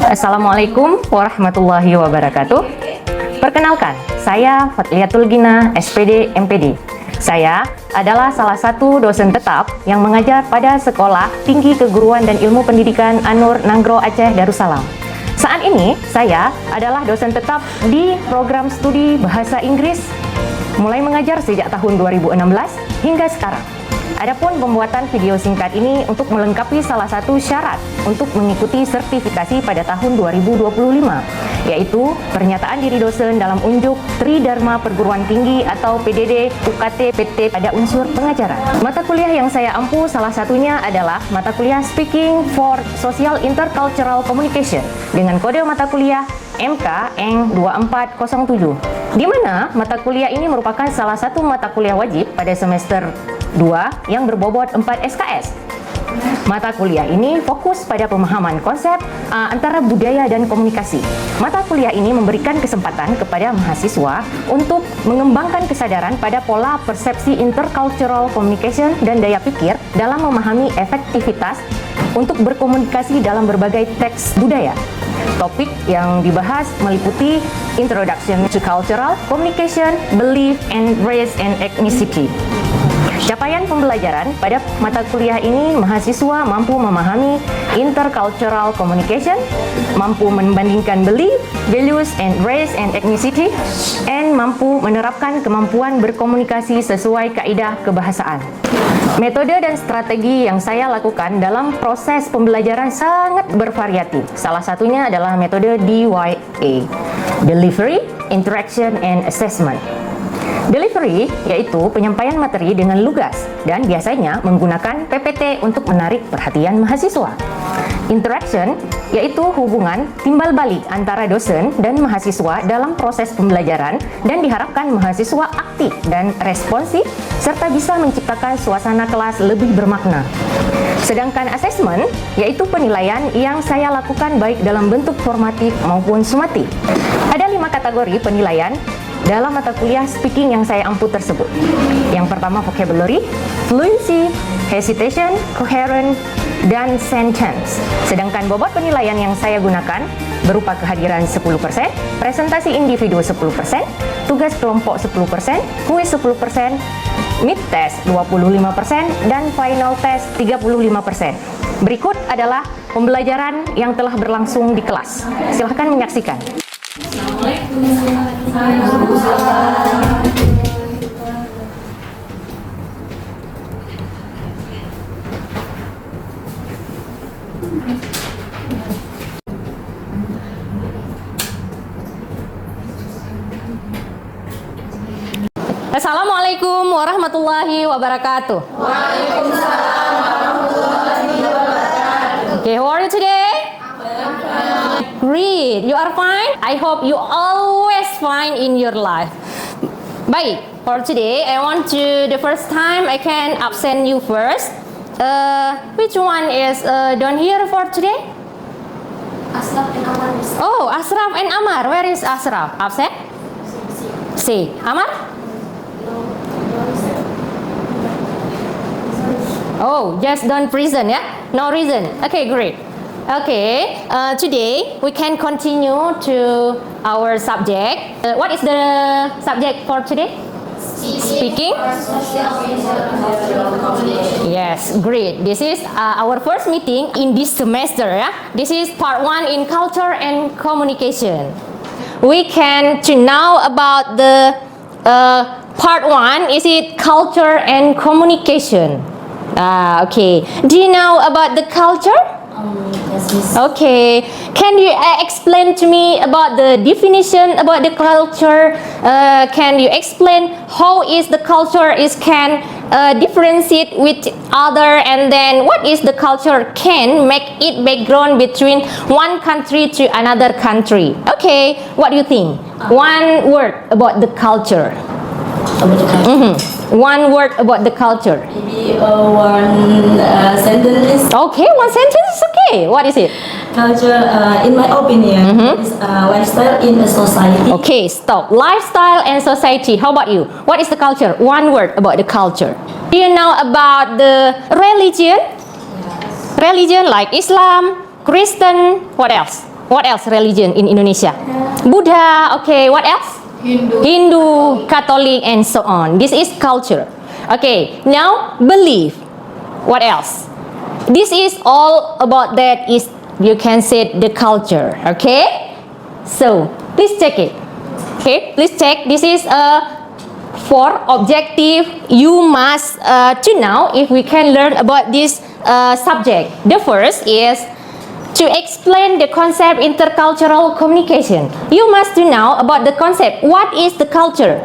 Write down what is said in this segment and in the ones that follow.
Assalamualaikum warahmatullahi wabarakatuh. Perkenalkan, saya Fatliatul Gina, SPD MPD. Saya adalah salah satu dosen tetap yang mengajar pada Sekolah Tinggi Keguruan dan Ilmu Pendidikan An-Nur Nanggro Aceh Darussalam. Saat ini, saya adalah dosen tetap di program studi Bahasa Inggris, mulai mengajar sejak tahun 2016 hingga sekarang. Adapun pembuatan video singkat ini untuk melengkapi salah satu syarat untuk mengikuti sertifikasi pada tahun 2025, yaitu pernyataan diri dosen dalam unjuk Tridharma Perguruan Tinggi atau PDD UKT PT pada unsur pengajaran. Mata kuliah yang saya ampu salah satunya adalah mata kuliah Speaking for Social Intercultural Communication dengan kode mata kuliah MK ENG 2407, di mana mata kuliah ini merupakan salah satu mata kuliah wajib pada semester 2 yang berbobot 4 SKS. Mata kuliah ini fokus pada pemahaman konsep antara budaya dan komunikasi. Mata kuliah ini memberikan kesempatan kepada mahasiswa untuk mengembangkan kesadaran pada pola persepsi intercultural communication dan daya pikir dalam memahami efektivitas untuk berkomunikasi dalam berbagai teks budaya. Topik yang dibahas meliputi Introduction to Cultural Communication, Belief, and Race and Ethnicity. Capaian pembelajaran pada mata kuliah ini, mahasiswa mampu memahami intercultural communication, mampu membandingkan belief, values, and race and ethnicity, and mampu menerapkan kemampuan berkomunikasi sesuai kaidah kebahasaan. Metode dan strategi yang saya lakukan dalam proses pembelajaran sangat bervariatif. Salah satunya adalah metode DYA, Delivery, Interaction, and Assessment. Delivery yaitu penyampaian materi dengan lugas dan biasanya menggunakan PPT untuk menarik perhatian mahasiswa. Interaction yaitu hubungan timbal balik antara dosen dan mahasiswa dalam proses pembelajaran dan diharapkan mahasiswa aktif dan responsif serta bisa menciptakan suasana kelas lebih bermakna. Sedangkan assessment yaitu penilaian yang saya lakukan baik dalam bentuk formatif maupun sumatif. Ada 5 kategori penilaian dalam mata kuliah speaking yang saya ampu tersebut. Yang pertama vocabulary, fluency, hesitation, coherent, dan sentence. Sedangkan bobot penilaian yang saya gunakan berupa kehadiran 10%, presentasi individu 10%, tugas kelompok 10%, kuis 10%, mid test 25%, dan final test 35%. Berikut adalah pembelajaran yang telah berlangsung di kelas. Silahkan menyaksikan. Assalamualaikum warahmatullahi wabarakatuh. Waalaikumsalam warahmatullahi wabarakatuh. Okay, how are you today? Great, you are fine? I hope you always fine in your life. Baik, for today I want to, the first time I can absent you first. Which one is down here for today? Asraf and Amar. Oh, Asraf and Amar. Where is Asraf? Absent? C. Amar? Oh, just don't present, yeah? No reason. Okay, great. Okay, today we can continue to our subject. What is the subject for today? Speaking? Yes, great. This is our first meeting in this semester. Yeah? This is part 1 in culture and communication. We can to know about the part 1. Is it culture and communication? Okay. Do you know about the culture? Yes. Okay, can you explain to me about the definition about the culture? Can you explain how is the culture is can differentiate with other, and then what is the culture can make it background between one country to another country? Okay, what do you think? One word about the culture. One word about the culture. Maybe one sentence. Okay, one sentence is okay. What is it? Culture, in my opinion, is lifestyle in a society. Okay, stop. Lifestyle and society. How about you? What is the culture? One word about the culture. Do you know about the religion? Yes. Religion like Islam, Kristen, what else? What else religion in Indonesia? Buddha, okay, what else? Hindu, Catholic, and so on. This is culture. Okay, now belief. What else? This is all about that is, you can say, the culture. Okay? So, please check it. Okay, please check. This is for objective. You must to know if we can learn about this subject. The first is to explain the concept intercultural communication. You must to know about the concept. What is the culture?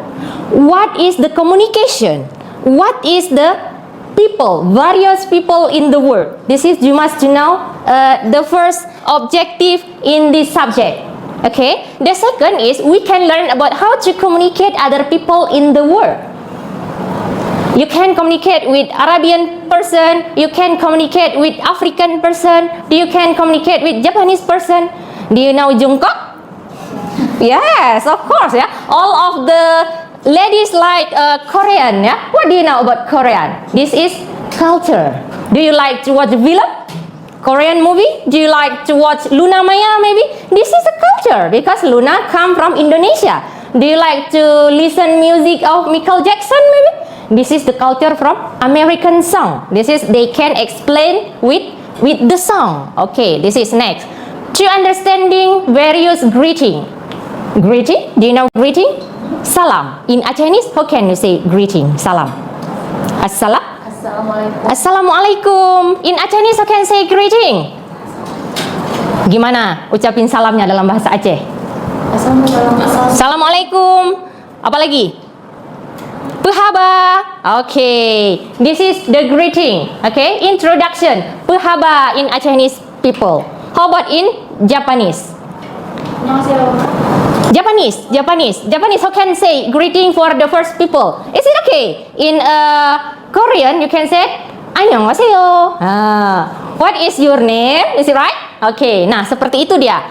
What is the communication? What is the people, various people in the world? This is, you must to know the first objective in this subject. Okay, the second is we can learn about how to communicate other people in the world. You can communicate with Arabian person, you can communicate with African person, you can communicate with Japanese person. Do you know Jungkook? Yes, of course, yeah. All of the ladies like Korean, yeah. What do you know about Korean? This is culture. Do you like to watch film? Korean movie? Do you like to watch Luna Maya maybe? This is a culture because Luna come from Indonesia. Do you like to listen music of Michael Jackson maybe? This is the culture from American song. This is, they can explain with the song. Okay, this is next. To understanding various greeting. Greeting? Do you know greeting? Salam. In Chinese, how can you say greeting? Salam. Assalam. Assalamualaikum. In Chinese, how can say greeting? Gimana ucapin salamnya dalam bahasa Aceh? Assalamualaikum. Apa lagi? Puhaba. Okay, this is the greeting. Okay, introduction. Puhaba in Chinese people. How about in Japanese? Japanese. How can say greeting for the first people? Is it okay? In Korean, you can say annyeonghaseyo. What is your name? Is it right? Okay. Nah, seperti itu dia.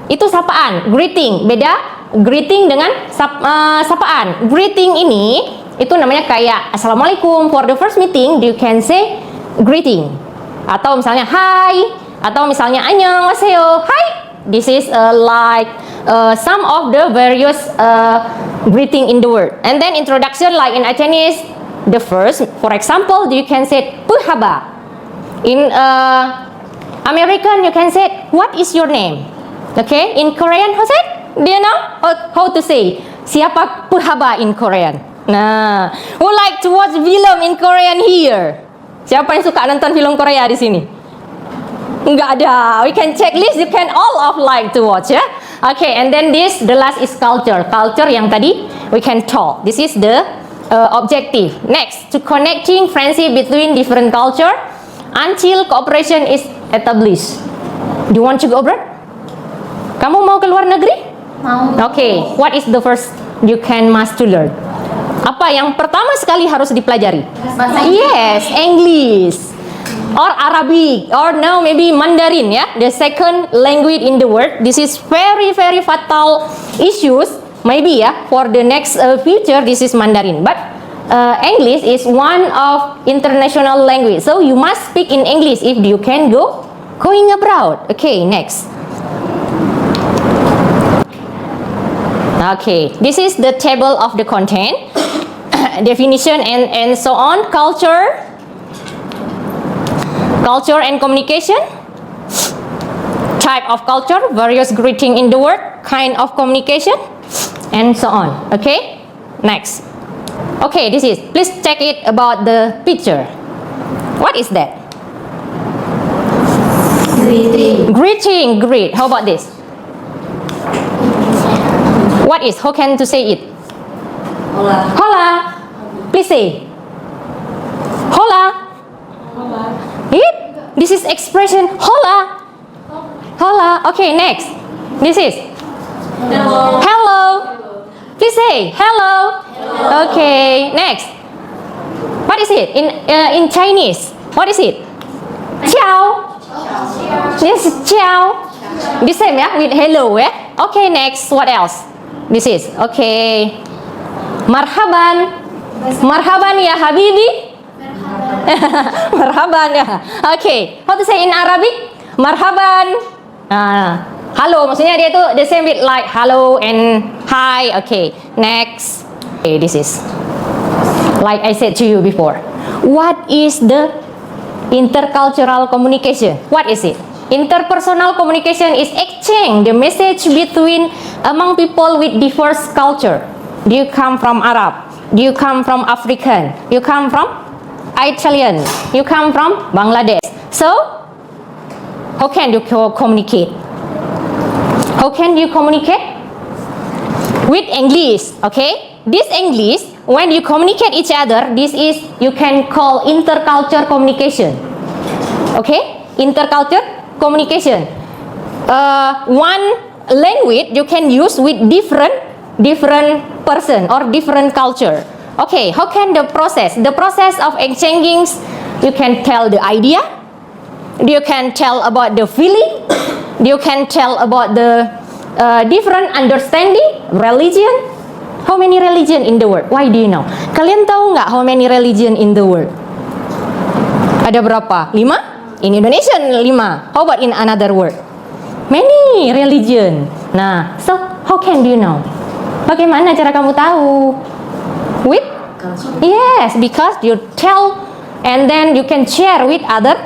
Itu sapaan, greeting. Beda greeting dengan sapaan. Greeting ini itu namanya kayak assalamualaikum. For the first meeting, you can say greeting. Atau misalnya hi, atau misalnya annyeonghaseyo. Hi. This is like some of the various greeting in the world. And then introduction like in Chinese, the first, for example, you can say puhaba. In American, you can say what is your name? Okay, in Korean, how say? Do you know how to say? Siapa puhaba in Korean? Nah, who like to watch film in Korean here? Siapa yang suka nonton film Korea di sini? Enggak ada. We can check list. You can all of like to watch, ya. Okay, and then this, the last is culture. Culture yang tadi we can talk. This is the objective. Next, to connecting friendship between different culture until cooperation is established. Do you want to go abroad? Kamu mau ke luar negeri? Mau. Okay, what is the first you can must to learn? Apa yang pertama sekali harus dipelajari? Yes, English or Arabic or now maybe Mandarin, ya. The second language in the world. This is very fatal issues. Maybe, ya, for the next future this is Mandarin. But English is one of international language. So you must speak in English if you can going abroad. Okay, next. Okay, this is the table of the content, definition and so on. Culture and communication, type of culture, various greeting in the world, kind of communication, and so on. Okay, next. Okay, this is, please check it about the picture. What is that? Greeting, greet. How about this? What is, how can to say it? Hola. Hola. Please say. Hola. It? This is expression hola. Hola. Okay, next. This is Hello. hello. Please say hello. Okay, next. What is it in Chinese? What is it? Ciao. This is ciao. The same, yeah, with hello, yeah. Okay, next. What else? This is okay. Marhaban. Marhaban ya habibi. Marhaban ya. Okay. How to say in Arabic? Marhaban. Halo, maksudnya dia tuh the same with like hello and hi. Okay, next. Okay, this is like I said to you before. What is the intercultural communication? What is it? Interpersonal communication is exchange the message between among people with diverse culture. Do you come from Arab? Do you come from African? You come from Italian? You come from Bangladesh? So, how can you communicate? How can you communicate? With English, okay? This English, when you communicate each other, this is you can call intercultural communication. Okay? Intercultural communication. One language you can use with different person or different culture. Okay, how can the process? The process of exchanging, you can tell the idea, you can tell about the feeling, you can tell about the different understanding, religion. How many religion in the world? Why do you know? Kalian tahu nggak how many religion in the world? Ada berapa? 5? In Indonesia 5. How about in another world? Many religion. Nah, so how can you know? Bagaimana cara kamu tahu? With? Yes, because you tell and then you can share with other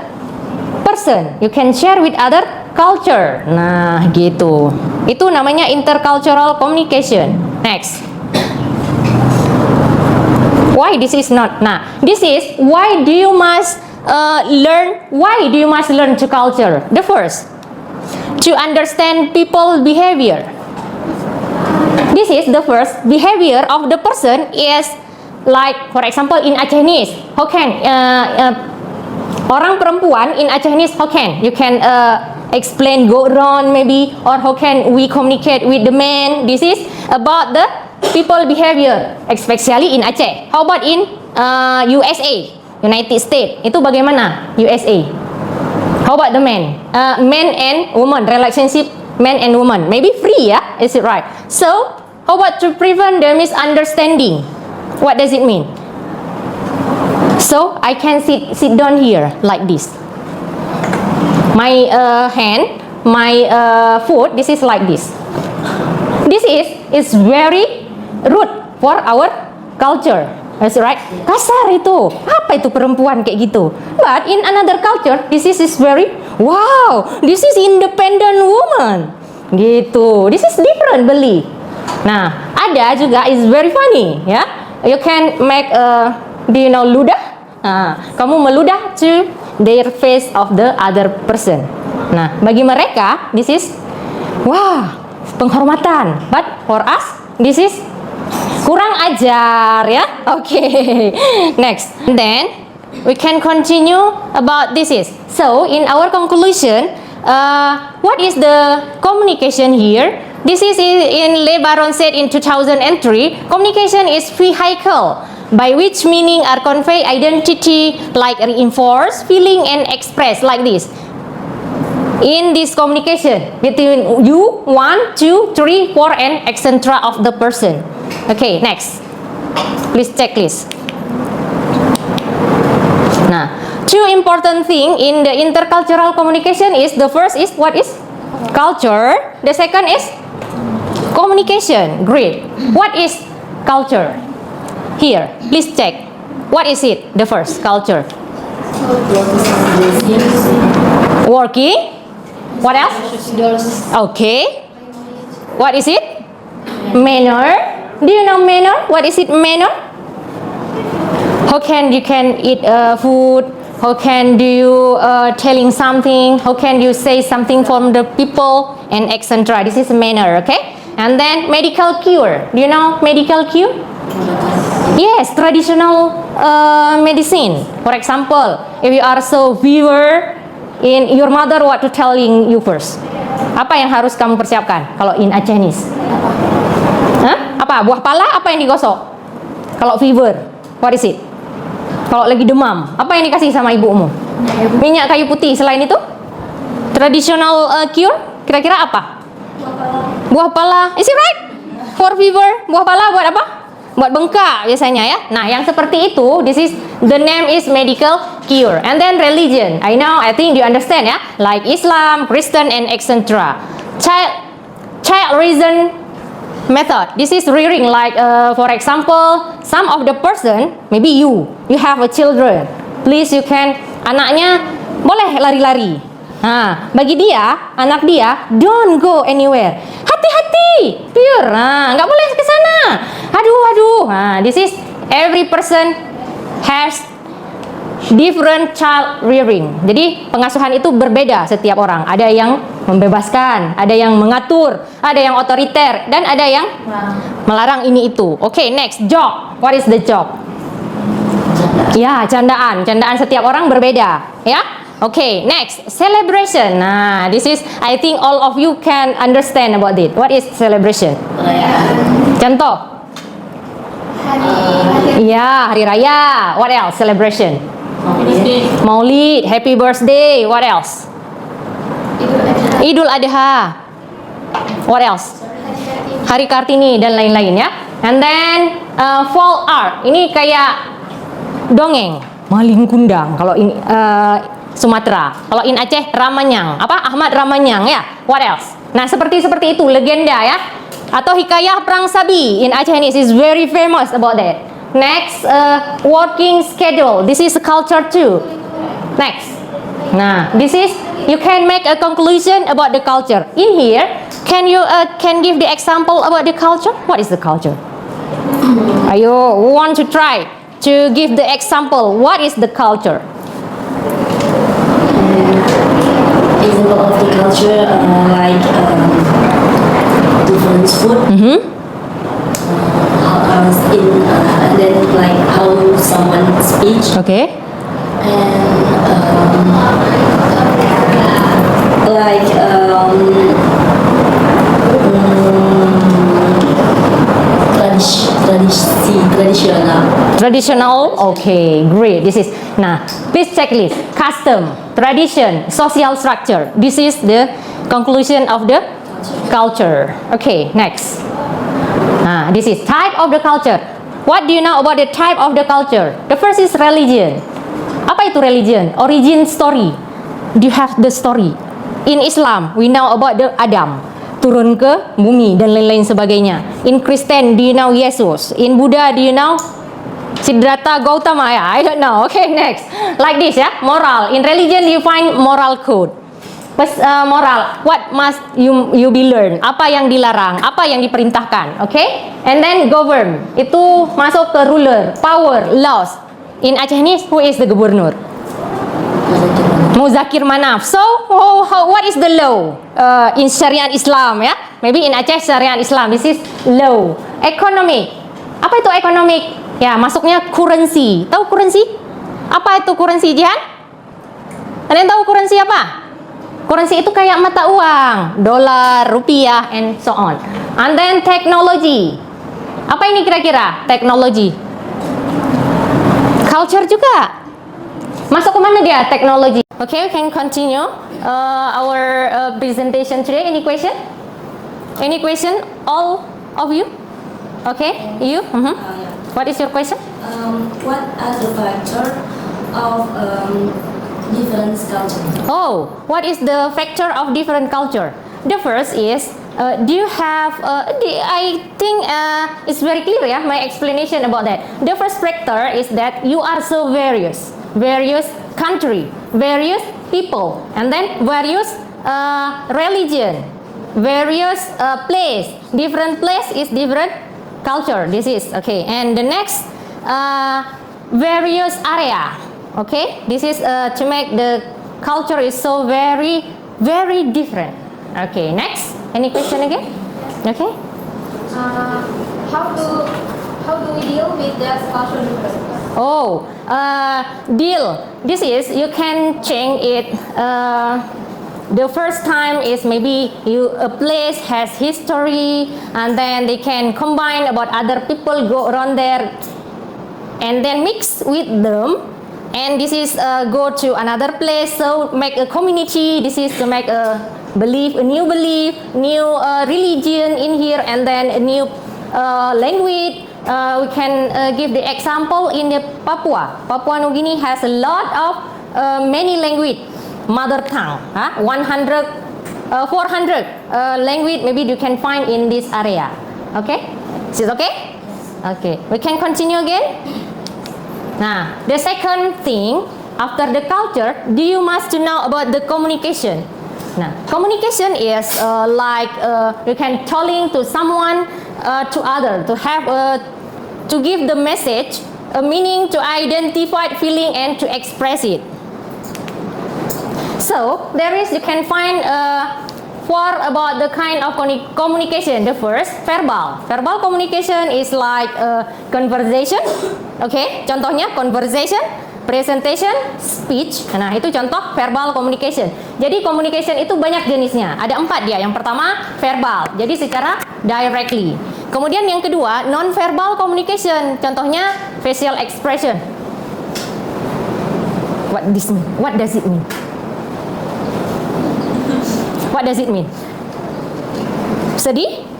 person. You can share with other culture. Nah, gitu. Itu namanya intercultural communication. Next. Why this is not? Nah, this is why do you must learn? Why do you must learn to culture? The first, to understand people behavior. This is the first behavior of the person is like, for example, in Acehese, how can orang perempuan in Acehese, how can you can explain go around maybe, or how can we communicate with the man? This is about the people behavior, especially in Aceh. How about in USA, United States? Itu bagaimana USA? How about the men? Men and woman relationship, men and woman. Maybe free, yeah? Is it right? So, how about to prevent the misunderstanding? What does it mean? So, I can sit down here like this. My hand, my foot, this is like this. This is very rude for our culture. That's right. Kasar itu. Apa itu perempuan kayak gitu? But in another culture, this is very wow. This is independent woman. Gitu. This is different belief. Nah, ada juga is very funny, ya. You can make do you know ludah? Nah, kamu meludah to their face of the other person. Nah, bagi mereka this is wah, penghormatan. But for us this is kurang ajar, ya. Okay. Next. And then we can continue about this is. So in our conclusion, what is the communication here? This is in Le Baron said in 2003. Communication is vehicle by which meaning are convey identity, like reinforce, feeling, and express like this. In this communication between you, 1, 2, 3, 4, and etc. of the person. Okay, next. Please check list. Nah, two important thing in the intercultural communication is the first is what is culture. The second is communication. Great. What is culture? Here, please check. What is it? The first culture. Working. What else? Okay. What is it? Manner. Do you know manner? What is it manner? How can you can eat food? How can do you telling something? How can you say something from the people and etc. This is manner, okay? And then medical cure. Do you know medical cure? Yes, traditional medicine. For example, if you are so fever, in your mother what to telling you first? Apa yang harus kamu persiapkan kalau in Acehese? Hah? Apa? Buah pala apa yang digosok? Kalau fever, what is it? Kalau lagi demam, apa yang dikasih sama ibumu? Minyak kayu putih. Selain itu, traditional cure, kira-kira apa? Buah pala. Is it right? For fever, buah pala buat apa? Buat bengkak biasanya, ya. Nah, yang seperti itu, this is the name is medical obscure. And then religion. I think you understand, yeah? Like Islam, Christian, and etc. Child reason method. This is rearing, like for example, some of the person, maybe you have a children. Please you can, anaknya boleh lari-lari. Nah, bagi dia, anak dia, don't go anywhere. Hati-hati, pure. Nah, nggak boleh ke sana. Aduh. Nah, this is every person has different child rearing. Jadi pengasuhan itu berbeda setiap orang. Ada yang membebaskan, ada yang mengatur, ada yang otoriter, dan ada yang melarang ini itu. Okay, next, joke. What is the joke? Ya, candaan. Candaan setiap orang berbeda. Ya. Okay, next, celebration. Nah, this is, I think all of you can understand about it. What is celebration? Contoh. Ya, hari raya. What else? Celebration. Maulid, happy birthday. What else? Idul Adha. What else? Hari Kartini dan lain-lain ya. And then folk art. Ini kayak dongeng, maling kundang. Kalau ini Sumatera. Kalau in Aceh Ramanyang. Apa? Ahmad Ramanyang ya. What else? Nah, seperti itu legenda ya. Atau hikayah perang Sabi in Acehese is very famous about that. Next, working schedule. This is a culture too. Next. Nah, this is, you can make a conclusion about the culture. In here, can you can give the example about the culture? What is the culture? Ayo, want to try to give the example. What is the culture? Example of the culture, like different food. And then like how someone speaks. Okay. And like Traditional, okay, great. This is, nah, please checklist. Custom, tradition, social structure. This is the conclusion of the culture. Okay, next. Nah, this is type of the culture. What do you know about the type of the culture? The first is religion. Apa itu religion? Origin story. Do you have the story? In Islam, we know about the Adam. Turun ke bumi dan lain-lain sebagainya. In Kristen, do you know Yesus? In Buddha, do you know Siddhartha Gautama? Ya, I don't know. Okay, next. Like this ya, moral. In religion, you find moral code. Moral, what must you be learn? Apa yang dilarang? Apa yang diperintahkan? Okay? And then govern. Itu masuk ke ruler, power, laws. In Acehese, who is the gubernur? Muzakir Manaf. So, what is the law in Syariat Islam ya? Maybe in Aceh Syariat Islam, this is law. Economic. Apa itu economic? Ya, masuknya currency. Tahu currency? Apa itu currency, Jihan? Kalian tahu currency apa? Currency itu kayak mata uang, dolar, rupiah, and so on. And then technology. Apa ini kira-kira? Teknologi. Culture juga. Masuk ke mana dia? Teknologi. Okay, we can continue our presentation today. Any question? Any question? All of you? Okay, you? What is your question? What are the factors of different culture? Oh, what is the factor of different culture? The first is, do you have, I think it's very clear ya, my explanation about that. The first factor is that you are so various country, various people, and then various religion, various place. Different place is different culture. This is, okay. And the next, various area. Okay, this is to make the culture is so very different. Okay, next. Any question again? Okay. How do we deal with that cultural difference? Oh, deal. This is, you can change it. The first time is maybe a place has history, and then they can combine about other people go around there, and then mix with them. And this is go to another place, so make a community. This is to make a new religion in here, and then a new language, We can give the example in the Papua. Papua New Guinea has a lot of many language, mother tongue. 400 language maybe you can find in this area. Okay? Is it okay? Okay. We can continue again. Now, the second thing after the culture, do you must to know about the communication. Now, communication is like you can telling to someone to other to have to give the message a meaning to identify feeling and to express it. So there is you can find four about the kind of communication. The first verbal. Verbal communication is like conversation. Okay, contohnya conversation, presentation, speech. Nah, itu contoh verbal communication. Jadi communication itu banyak jenisnya. Ada 4 dia. Yang pertama verbal. Jadi secara directly. Kemudian yang kedua non-verbal communication. Contohnya facial expression. What this mean? What does it mean? What does it mean? Sedih?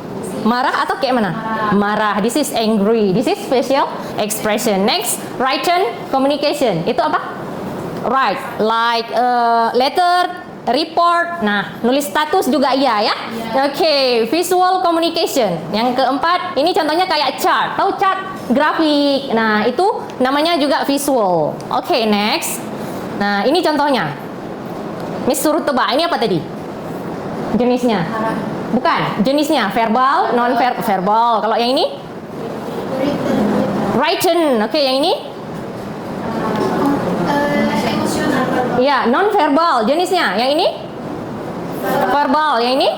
Marah atau kayak mana? Marah. This is angry. This is facial expression. Next, written communication. Itu apa? Write. Like letter, report. Nah, nulis status juga iya ya. Okay, visual communication. Yang keempat, ini contohnya kayak chart. Tahu chart? Grafik. Nah, itu namanya juga visual. Okay, next. Nah, ini contohnya. Miss suruh tebak. Ini apa tadi? Jenisnya? Bukan. Jenisnya verbal, non-verbal. Kalau yang ini? Written. Oke, yang ini? Emosional. Ya, non-verbal. Jenisnya? Yang ini? Verbal. Yang ini?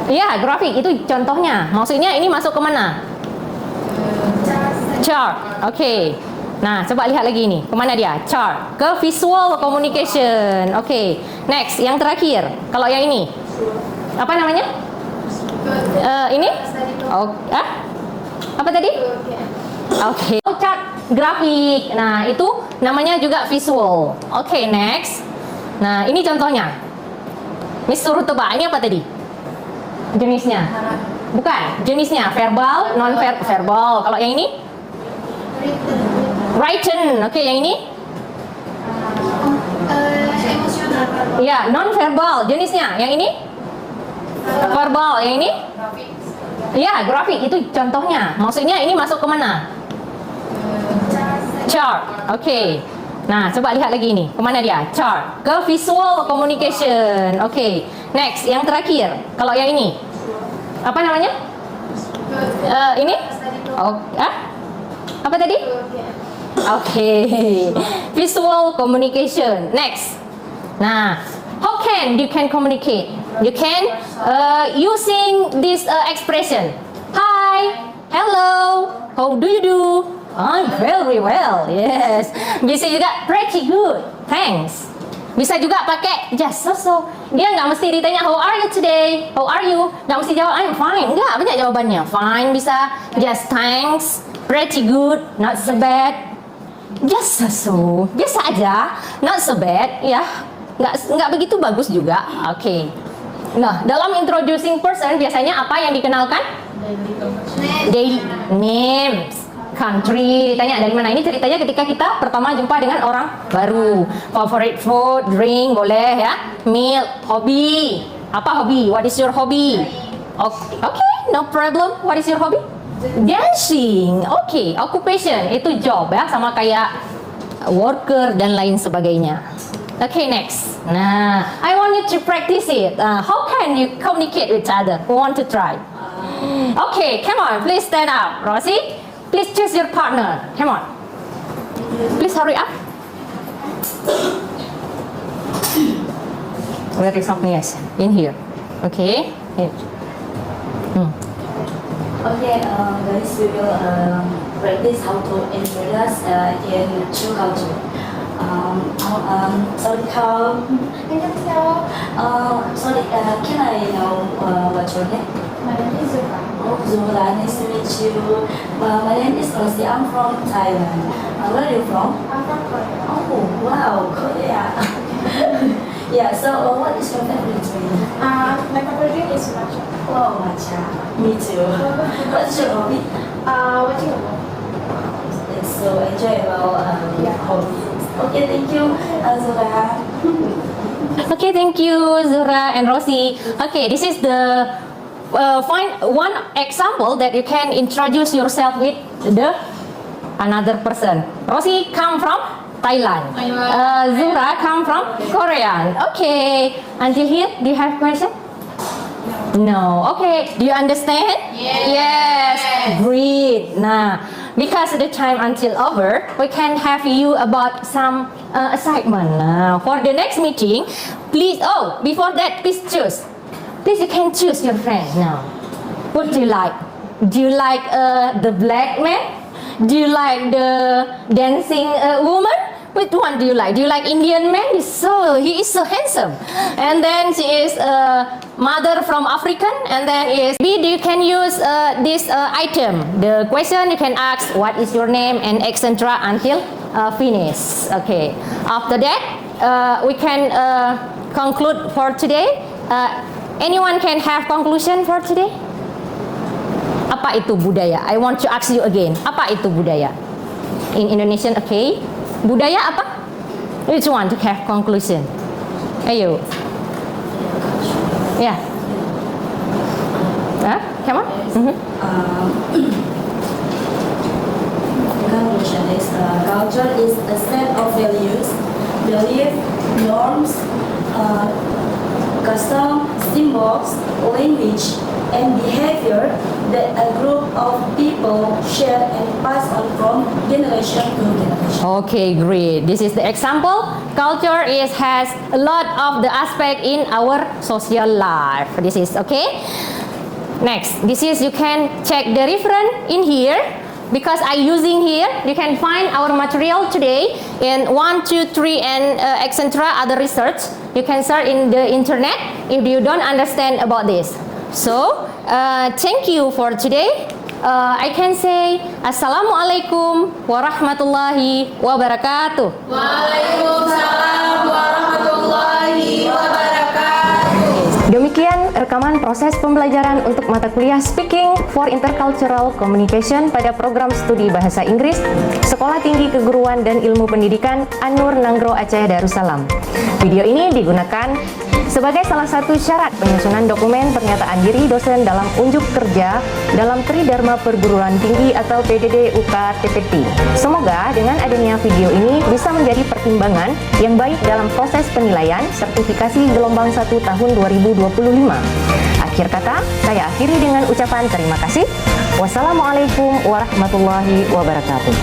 Iya, grafik. Itu contohnya. Maksudnya ini masuk ke mana? Chart. Oke. Nah, coba lihat lagi ini. Kemana dia? Chart. Ke visual communication. Oke. Next, yang terakhir. Kalau yang ini? Apa namanya? Ini? Oh, apa tadi? Oke. Chart grafik. Nah, itu namanya juga visual. Oke, next. Nah, ini contohnya. Miss suruh tebak. Ini apa tadi? Jenisnya? Bukan. Jenisnya verbal, non-verbal. Kalau yang ini? Written. Oke, yang ini? Emosional. Ya, non-verbal. Jenisnya? Yang ini? Verbal. Yang ini? Ya, grafik. Itu contohnya. Maksudnya ini masuk ke mana? Chart. Oke. Nah, coba lihat lagi ini. Kemana dia? Chart. Ke visual communication. Oke. Next, yang terakhir. Kalau yang ini? Apa namanya? Ini? Oh, apa tadi? Oke. Visual communication. Next. Nah, how can you can communicate? You can using this expression. Hi, hello, how do you do? I'm very well. Yes. Bisa juga pretty good. Thanks. Bisa juga pakai just so. Dia nggak mesti ditanya how are you today? How are you? Nggak mesti jawab I'm fine. Nggak, banyak jawabannya. Fine bisa. Just thanks. Pretty good. Not so bad. Just so. Biasa aja. Not so bad. Ya. Nggak begitu bagus juga. Oke. Nah, dalam introducing person biasanya apa yang dikenalkan? Daily names. Country, ditanya dari mana. Ini ceritanya ketika kita pertama jumpa dengan orang baru. Favorite food, drink, boleh ya. Meal, hobby. Apa hobby? What is your hobby? Okay, no problem. What is your hobby? Dancing. Okay, occupation. Itu job ya, sama kayak worker dan lain sebagainya. Okay, next. Nah, I want you to practice it. How can you communicate with each other? Who want to try? Okay, come on. Please stand up. Rosie? Please choose your partner. Come on. Please hurry up. Where is something else? In here. Okay. Here. Okay, guys, we will practice how to introduce in two culture. Sorry, Carl. Sorry, can I know what's your name? My name is Zulfa. Oh, Zula, nice to meet you. My name is Rosie. I'm from Thailand. Where are you from? I'm from Korea. Oh, wow, Korea. Yeah, so what is your favorite drink? My favorite drink is matcha. Wow, matcha. Me too. What's your hobby? Watching a book. It's so enjoyable. Home. Okay, thank you, Zura. Okay, thank you, Zura and Rosie. Okay, this is the find one example that you can introduce yourself with the another person. Rosie come from Thailand. Zura come from Korean. Okay, until here, do you have question? No. Okay, do you understand? Yes. Great. Nah, because the time until over, we can have you about some assignment. For the next meeting, please. Oh, before that, please choose. Please, you can choose your friend now. What do you like? Do you like the black man? Do you like the dancing woman? Which one do you like? Do you like Indian man? He is so handsome. And then she is a mother from African. And then is B. You can use this item. The question you can ask what is your name and etc. until finish. Okay. After that, we can conclude for today. Anyone can have conclusion for today? Apa itu budaya? I want to ask you again. Apa itu budaya? In Indonesian, okay. Budaya apa? Which one to have conclusion? Ayo. Yeah. Come on. The conclusion is culture is a set of values, beliefs, norms, custom, symbols, language, and behavior that a group of people share and pass on from generation to generation. Okay, great. This is the example. Culture has a lot of the aspect in our social life. This is okay. Next, this is you can check the reference in here. Because I using here, you can find our material today in 1, 2, 3 and etc. other research. You can search in the internet if you don't understand about this. So, thank you for today. I can say Assalamualaikum warahmatullahi wabarakatuh. Waalaikumsalam warahmatullahi wabarakatuh. Demikian rekaman proses pembelajaran untuk mata kuliah Speaking for Intercultural Communication pada program studi Bahasa Inggris Sekolah Tinggi Keguruan dan Ilmu Pendidikan An-Nur Nanggro Aceh Darussalam. Video ini digunakan sebagai salah satu syarat penyusunan dokumen pernyataan diri dosen dalam unjuk kerja dalam Tridharma Perguruan Tinggi atau PDD UK TPT. Semoga dengan adanya video ini bisa menjadi pertimbangan yang baik dalam proses penilaian sertifikasi gelombang 1 tahun 2025. Akhir kata, saya akhiri dengan ucapan terima kasih. Wassalamualaikum warahmatullahi wabarakatuh.